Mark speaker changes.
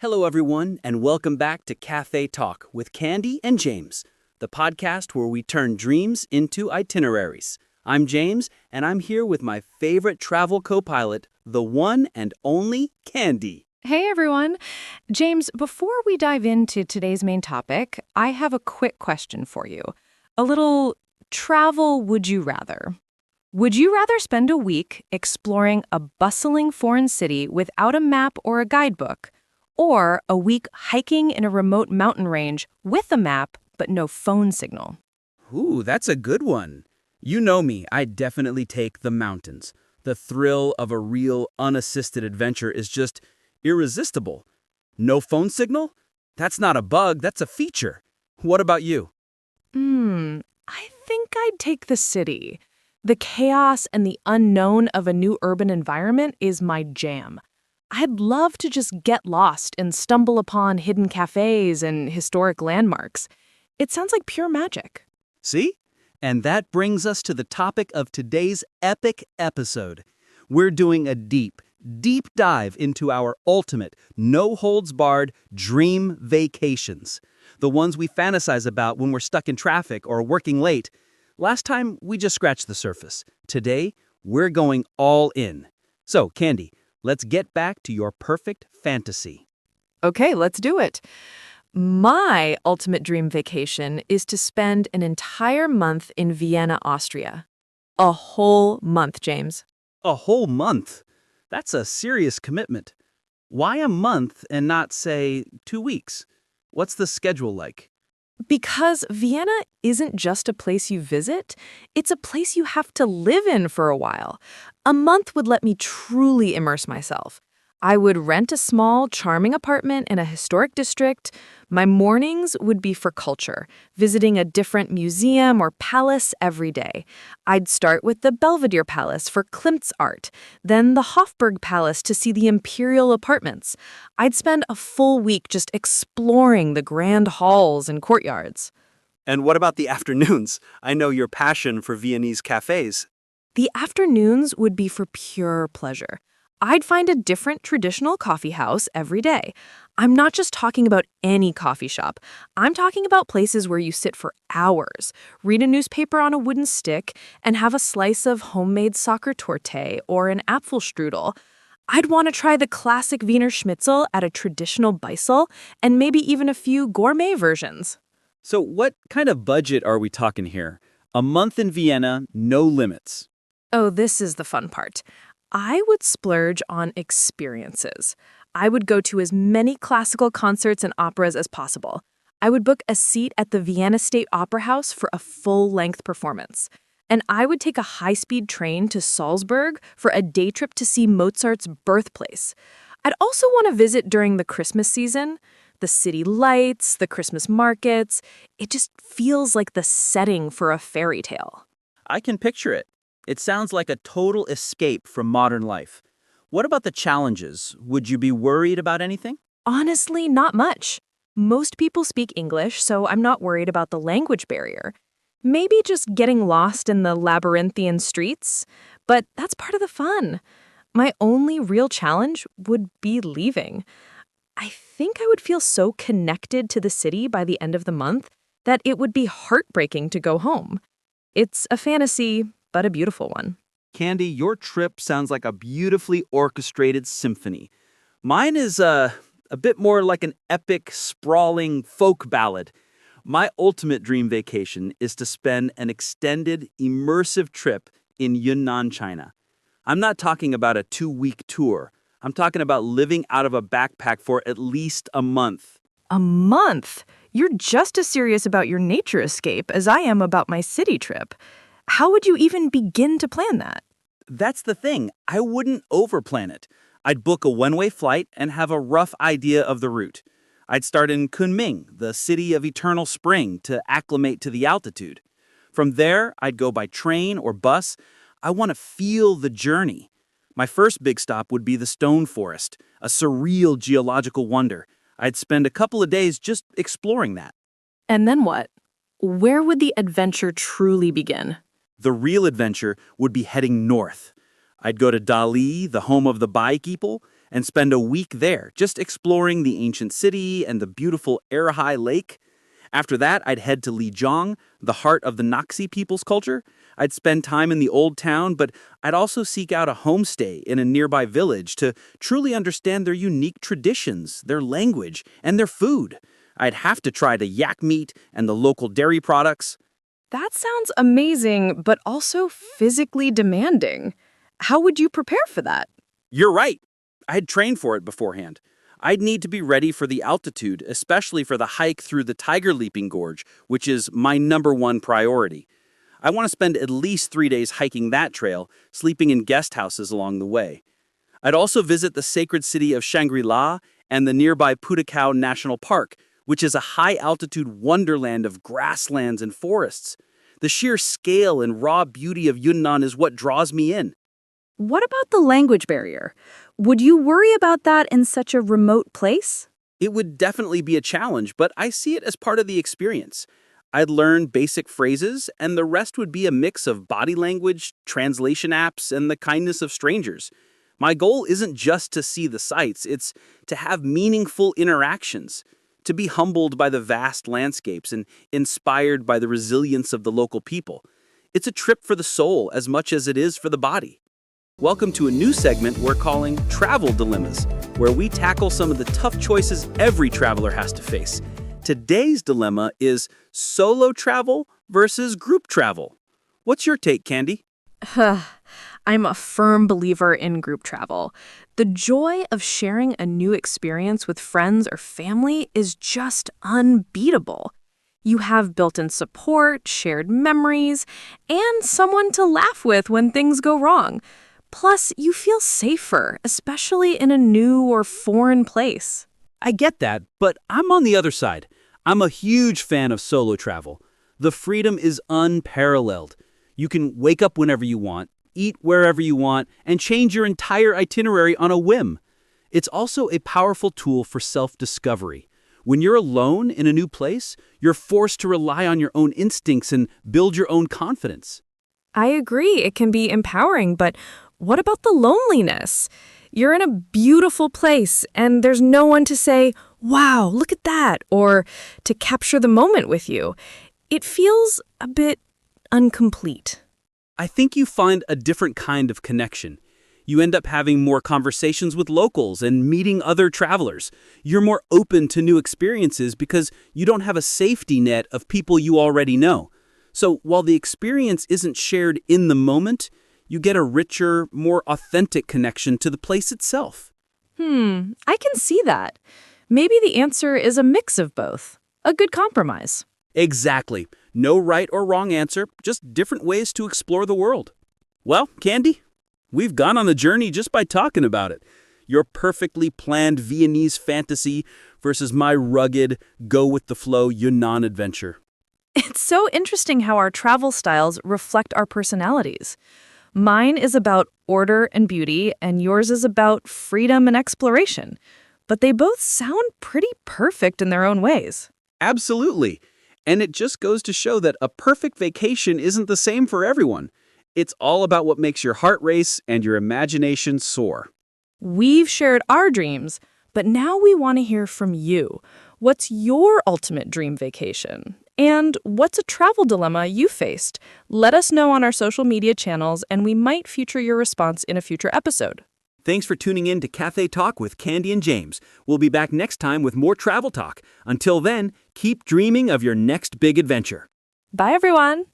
Speaker 1: Hello, everyone, and welcome back to Café Talk with Candy and James, the podcast where we turn dreams into itineraries. I'm James, and I'm here with my favorite travel co-pilot, the one and only Candy.
Speaker 2: Hey, everyone. James, before we dive into today's main topic, I have a quick question for you. A little travel would you rather? Would you rather spend a week exploring a bustling foreign city without a map or a guidebook, or a week hiking in a remote mountain range with a map but no phone signal?
Speaker 1: Ooh, that's a good one. You know me, I'd definitely take the mountains. The thrill of a real, unassisted adventure is just irresistible. No phone signal? That's not a bug, that's a feature. What about you?
Speaker 2: I think I'd take the city. The chaos and the unknown of a new urban environment is my jam. I'd love to just get lost and stumble upon hidden cafes and historic landmarks. It sounds like pure magic.
Speaker 1: See? And that brings us to the topic of today's epic episode. We're doing a deep dive into our ultimate, no-holds-barred dream vacations. The ones we fantasize about when we're stuck in traffic or working late. Last time, we just scratched the surface. Today, we're going all in. So, Candy, let's get back to your perfect fantasy.
Speaker 2: Okay, let's do it. My ultimate dream vacation is to spend an entire month in Vienna, Austria. A whole month, James.
Speaker 1: A whole month? That's a serious commitment. Why a month and not, say, 2 weeks? What's the schedule like?
Speaker 2: Because Vienna isn't just a place you visit, it's a place you have to live in for a while. A month would let me truly immerse myself. I would rent a small, charming apartment in a historic district. My mornings would be for culture, visiting a different museum or palace every day. I'd start with the Belvedere Palace for Klimt's art, then the Hofburg Palace to see the imperial apartments. I'd spend a full week just exploring the grand halls and courtyards.
Speaker 1: And what about the afternoons? I know your passion for Viennese cafes.
Speaker 2: The afternoons would be for pure pleasure. I'd find a different traditional coffee house every day. I'm not just talking about any coffee shop. I'm talking about places where you sit for hours, read a newspaper on a wooden stick, and have a slice of homemade soccer torte or an Apfelstrudel. I'd want to try the classic Wiener Schnitzel at a traditional Beisel, and maybe even a few gourmet versions.
Speaker 1: So what kind of budget are we talking here? A month in Vienna, no limits.
Speaker 2: Oh, this is the fun part. I would splurge on experiences. I would go to as many classical concerts and operas as possible. I would book a seat at the Vienna State Opera House for a full-length performance. And I would take a high-speed train to Salzburg for a day trip to see Mozart's birthplace. I'd also want to visit during the Christmas season. The city lights, the Christmas markets. It just feels like the setting for a fairy tale.
Speaker 1: I can picture it. It sounds like a total escape from modern life. What about the challenges? Would you be worried about anything?
Speaker 2: Honestly, not much. Most people speak English, so I'm not worried about the language barrier. Maybe just getting lost in the labyrinthian streets, but that's part of the fun. My only real challenge would be leaving. I think I would feel so connected to the city by the end of the month that it would be heartbreaking to go home. It's a fantasy, but a beautiful one.
Speaker 1: Candy, your trip sounds like a beautifully orchestrated symphony. Mine is a bit more like an epic, sprawling folk ballad. My ultimate dream vacation is to spend an extended, immersive trip in Yunnan, China. I'm not talking about a 2-week tour. I'm talking about living out of a backpack for at least a month.
Speaker 2: A month? You're just as serious about your nature escape as I am about my city trip. How would you even begin to plan that?
Speaker 1: That's the thing. I wouldn't overplan it. I'd book a one-way flight and have a rough idea of the route. I'd start in Kunming, the city of eternal spring, to acclimate to the altitude. From there, I'd go by train or bus. I want to feel the journey. My first big stop would be the Stone Forest, a surreal geological wonder. I'd spend a couple of days just exploring that.
Speaker 2: And then what? Where would the adventure truly begin?
Speaker 1: The real adventure would be heading north. I'd go to Dali, the home of the Bai people, and spend a week there, just exploring the ancient city and the beautiful Erhai Lake. After that, I'd head to Lijiang, the heart of the Naxi people's culture. I'd spend time in the old town, but I'd also seek out a homestay in a nearby village to truly understand their unique traditions, their language, and their food. I'd have to try the yak meat and the local dairy products.
Speaker 2: That sounds amazing, but also physically demanding. How would you prepare for that?
Speaker 1: You're right. I'd trained for it beforehand. I'd need to be ready for the altitude, especially for the hike through the Tiger Leaping Gorge, which is my #1 priority. I want to spend at least 3 days hiking that trail, sleeping in guest houses along the way. I'd also visit the sacred city of Shangri-La and the nearby Putakao National Park, which is a high-altitude wonderland of grasslands and forests. The sheer scale and raw beauty of Yunnan is what draws me in.
Speaker 2: What about the language barrier? Would you worry about that in such a remote place?
Speaker 1: It would definitely be a challenge, but I see it as part of the experience. I'd learn basic phrases, and the rest would be a mix of body language, translation apps, and the kindness of strangers. My goal isn't just to see the sights, it's to have meaningful interactions, to be humbled by the vast landscapes and inspired by the resilience of the local people. It's a trip for the soul as much as it is for the body. Welcome to a new segment we're calling Travel Dilemmas, where we tackle some of the tough choices every traveler has to face. Today's dilemma is solo travel versus group travel. What's your take, Candy?
Speaker 2: I'm a firm believer in group travel. The joy of sharing a new experience with friends or family is just unbeatable. You have built-in support, shared memories, and someone to laugh with when things go wrong. Plus, you feel safer, especially in a new or foreign place.
Speaker 1: I get that, but I'm on the other side. I'm a huge fan of solo travel. The freedom is unparalleled. You can wake up whenever you want, eat wherever you want, and change your entire itinerary on a whim. It's also a powerful tool for self-discovery. When you're alone in a new place, you're forced to rely on your own instincts and build your own confidence.
Speaker 2: I agree, it can be empowering, but what about the loneliness? You're in a beautiful place, and there's no one to say, "Wow, look at that," or to capture the moment with you. It feels a bit incomplete.
Speaker 1: I think you find a different kind of connection. You end up having more conversations with locals and meeting other travelers. You're more open to new experiences because you don't have a safety net of people you already know. So while the experience isn't shared in the moment, you get a richer, more authentic connection to the place itself.
Speaker 2: I can see that. Maybe the answer is a mix of both. A good compromise.
Speaker 1: Exactly. No right or wrong answer, just different ways to explore the world. Well, Candy, we've gone on the journey just by talking about it. Your perfectly planned Viennese fantasy versus my rugged, go-with-the-flow Yunnan adventure.
Speaker 2: It's so interesting how our travel styles reflect our personalities. Mine is about order and beauty, and yours is about freedom and exploration. But they both sound pretty perfect in their own ways.
Speaker 1: Absolutely. And it just goes to show that a perfect vacation isn't the same for everyone. It's all about what makes your heart race and your imagination soar.
Speaker 2: We've shared our dreams, but now we want to hear from you. What's your ultimate dream vacation? And what's a travel dilemma you faced? Let us know on our social media channels, and we might feature your response in a future episode.
Speaker 1: Thanks for tuning in to Café Talk with Candy and James. We'll be back next time with more travel talk. Until then, keep dreaming of your next big adventure.
Speaker 2: Bye, everyone.